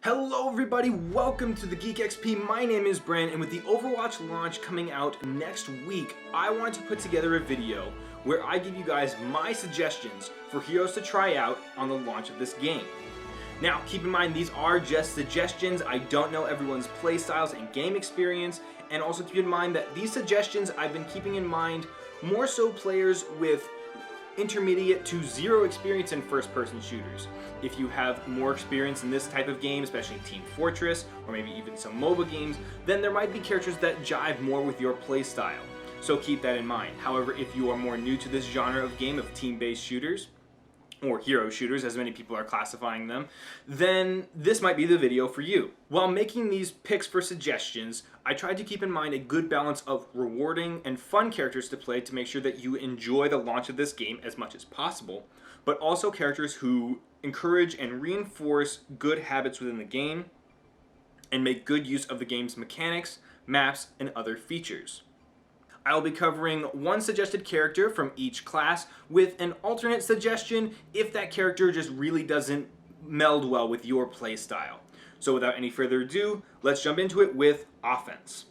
Hello everybody, welcome to the Geek XP. My name is Bran, and with the Overwatch launch coming out next week, I want to put together a video where I give you guys my suggestions for heroes to try out on the launch of this game. Now, keep in mind these are just suggestions. I don't know everyone's playstyles and game experience, and also keep in mind that these suggestions I've been keeping in mind more so players with intermediate to zero experience in first-person shooters. If you have more experience in this type of game, especially Team Fortress, or maybe even some MOBA games, then there might be characters that jive more with your playstyle. So keep that in mind. However, if you are more new to this genre of game of team-based shooters, or hero shooters as many people are classifying them, then this might be the video for you. While making these picks for suggestions, I tried to keep in mind a good balance of rewarding and fun characters to play to make sure that you enjoy the launch of this game as much as possible, but also characters who encourage and reinforce good habits within the game and make good use of the game's mechanics, maps, and other features. I'll be covering one suggested character from each class with an alternate suggestion if that character just really doesn't meld well with your playstyle. So without any further ado, let's jump into it with offense.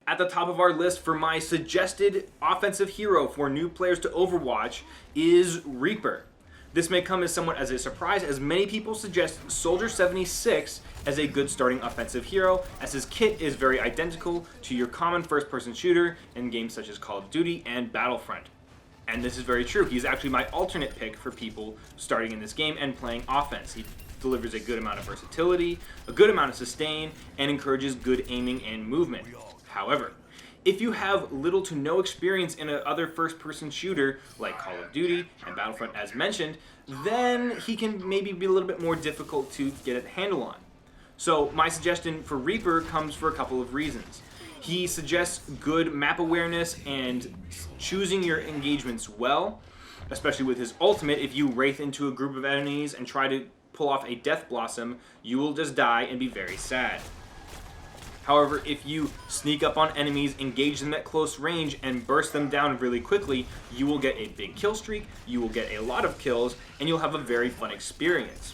At the top of our list for my suggested offensive hero for new players to Overwatch is Reaper. This may come as somewhat as a surprise, as many people suggest Soldier 76 as a good starting offensive hero, as his kit is very identical to your common first-person shooter in games such as Call of Duty and Battlefront. And this is very true. He's actually my alternate pick for people starting in this game and playing offense. He delivers a good amount of versatility, a good amount of sustain, and encourages good aiming and movement. However, if you have little to no experience in another first-person shooter like Call of Duty and Battlefront as mentioned, then he can maybe be a little bit more difficult to get a handle on. So my suggestion for Reaper comes for a couple of reasons. He suggests good map awareness and choosing your engagements well, especially with his ultimate. If you wraith into a group of enemies and try to pull off a Death Blossom, you will just die and be very sad. However, if you sneak up on enemies, engage them at close range, and burst them down really quickly, you will get a big kill streak, you will get a lot of kills, and you'll have a very fun experience.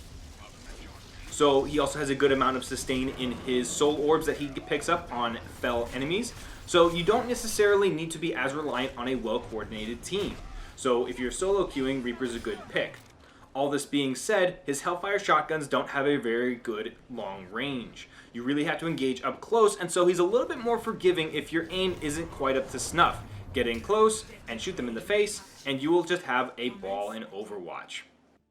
So he also has a good amount of sustain in his soul orbs that he picks up on fell enemies, so you don't necessarily need to be as reliant on a well-coordinated team. So if you're solo queuing, Reaper's a good pick. All this being said, his Hellfire shotguns don't have a very good long range. You really have to engage up close, and so he's a little bit more forgiving if your aim isn't quite up to snuff. Get in close and shoot them in the face, and you will just have a ball in Overwatch.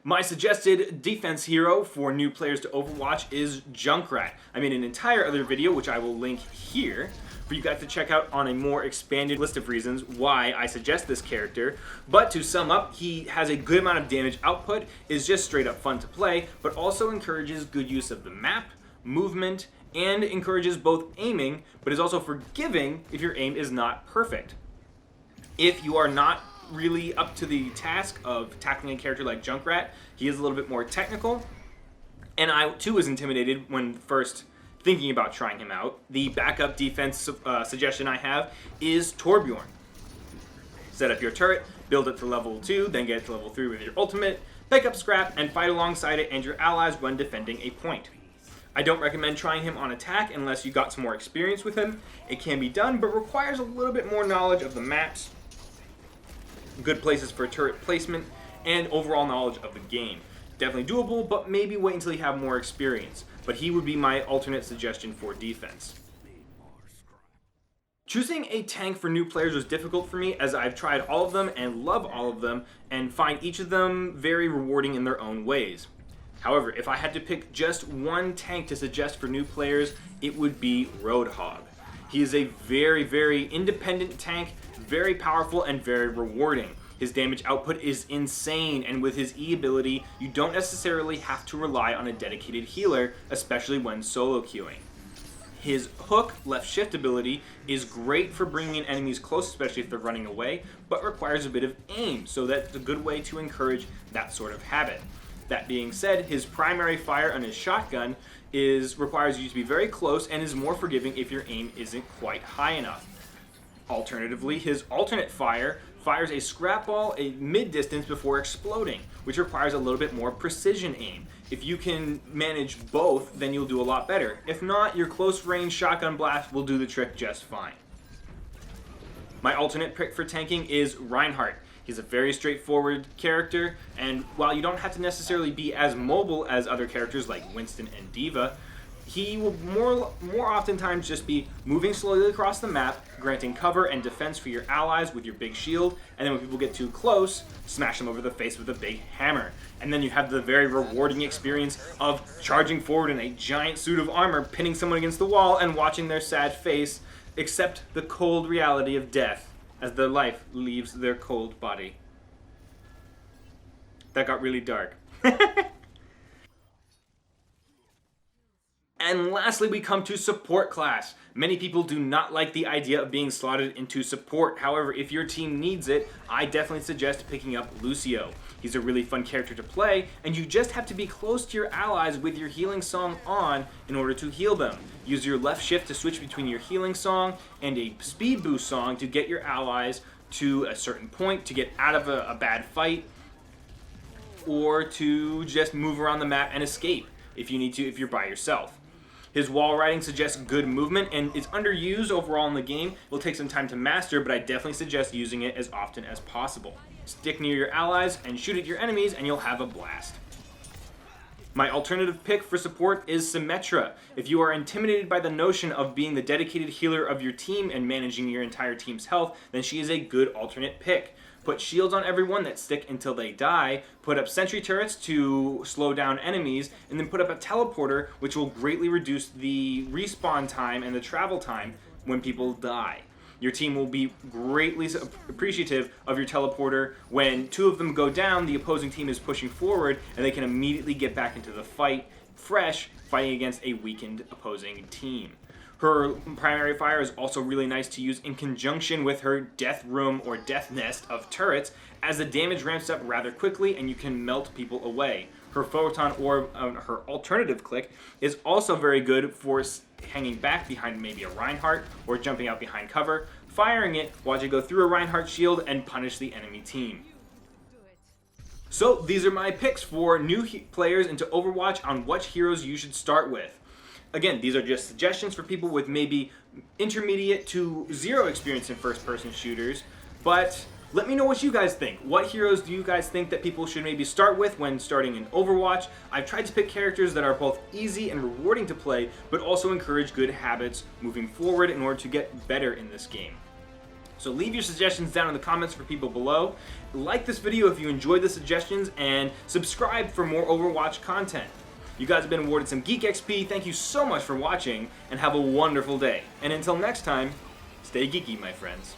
My suggested defense hero for new players to Overwatch is Junkrat. I made an entire other video, which I will link here, for you guys to check out on a more expanded list of reasons why I suggest this character. But to sum up, he has a good amount of damage output, is just straight up fun to play, but also encourages good use of the map, movement, and encourages both aiming, but is also forgiving if your aim is not perfect. If you are not really up to the task of tackling a character like Junkrat, he is a little bit more technical, and I too was intimidated when first thinking about trying him out. The backup defense suggestion I have is Torbjorn. Set up your turret, build it to level 2, then get it to level 3 with your ultimate, pick up scrap, and fight alongside it and your allies when defending a point. I don't recommend trying him on attack unless you got some more experience with him. It can be done, but requires a little bit more knowledge of the maps, good places for turret placement, and overall knowledge of the game. Definitely doable, but maybe wait until you have more experience. But he would be my alternate suggestion for defense. Choosing a tank for new players was difficult for me, as I've tried all of them and love all of them and find each of them very rewarding in their own ways. However, if I had to pick just one tank to suggest for new players, it would be Roadhog. He is a very, very independent tank, very powerful and very rewarding. His damage output is insane, and with his E ability, you don't necessarily have to rely on a dedicated healer, especially when solo queuing. His hook, left shift ability, is great for bringing in enemies close, especially if they're running away, but requires a bit of aim, so that's a good way to encourage that sort of habit. That being said, his primary fire on his shotgun requires you to be very close and is more forgiving if your aim isn't quite high enough. Alternatively, his alternate fire fires a scrap ball a mid-distance before exploding, which requires a little bit more precision aim. If you can manage both, then you'll do a lot better. If not, your close-range shotgun blast will do the trick just fine. My alternate pick for tanking is Reinhardt. He's a very straightforward character, and while you don't have to necessarily be as mobile as other characters like Winston and Diva, he will more oftentimes just be moving slowly across the map, granting cover and defense for your allies with your big shield, and then when people get too close, smash them over the face with a big hammer. And then you have the very rewarding experience of charging forward in a giant suit of armor, pinning someone against the wall, and watching their sad face accept the cold reality of death as their life leaves their cold body. That got really dark. And lastly, we come to support class. Many people do not like the idea of being slotted into support. However, if your team needs it, I definitely suggest picking up Lucio. He's a really fun character to play, and you just have to be close to your allies with your healing song on in order to heal them. Use your left shift to switch between your healing song and a speed boost song to get your allies to a certain point, to get out of a bad fight, or to just move around the map and escape if you need to, if you're by yourself. His wall riding suggests good movement and is underused overall in the game. It will take some time to master, but I definitely suggest using it as often as possible. Stick near your allies and shoot at your enemies and you'll have a blast. My alternative pick for support is Symmetra. If you are intimidated by the notion of being the dedicated healer of your team and managing your entire team's health, then she is a good alternate pick. Put shields on everyone that stick until they die, put up sentry turrets to slow down enemies, and then put up a teleporter which will greatly reduce the respawn time and the travel time when people die. Your team will be greatly appreciative of your teleporter. When two of them go down, the opposing team is pushing forward and they can immediately get back into the fight, fresh, fighting against a weakened opposing team. Her primary fire is also really nice to use in conjunction with her death room or death nest of turrets, as the damage ramps up rather quickly and you can melt people away. Her photon orb, her alternative click, is also very good for hanging back behind maybe a Reinhardt or jumping out behind cover, firing it, watch it go through a Reinhardt shield and punish the enemy team. So these are my picks for new players into Overwatch on what heroes you should start with. Again, these are just suggestions for people with maybe intermediate to zero experience in first-person shooters, but let me know what you guys think. What heroes do you guys think that people should maybe start with when starting in Overwatch? I've tried to pick characters that are both easy and rewarding to play, but also encourage good habits moving forward in order to get better in this game. So leave your suggestions down in the comments for people below. Like this video if you enjoyed the suggestions, and subscribe for more Overwatch content. You guys have been awarded some Geek XP. Thank you so much for watching, and have a wonderful day. And until next time, stay geeky, my friends.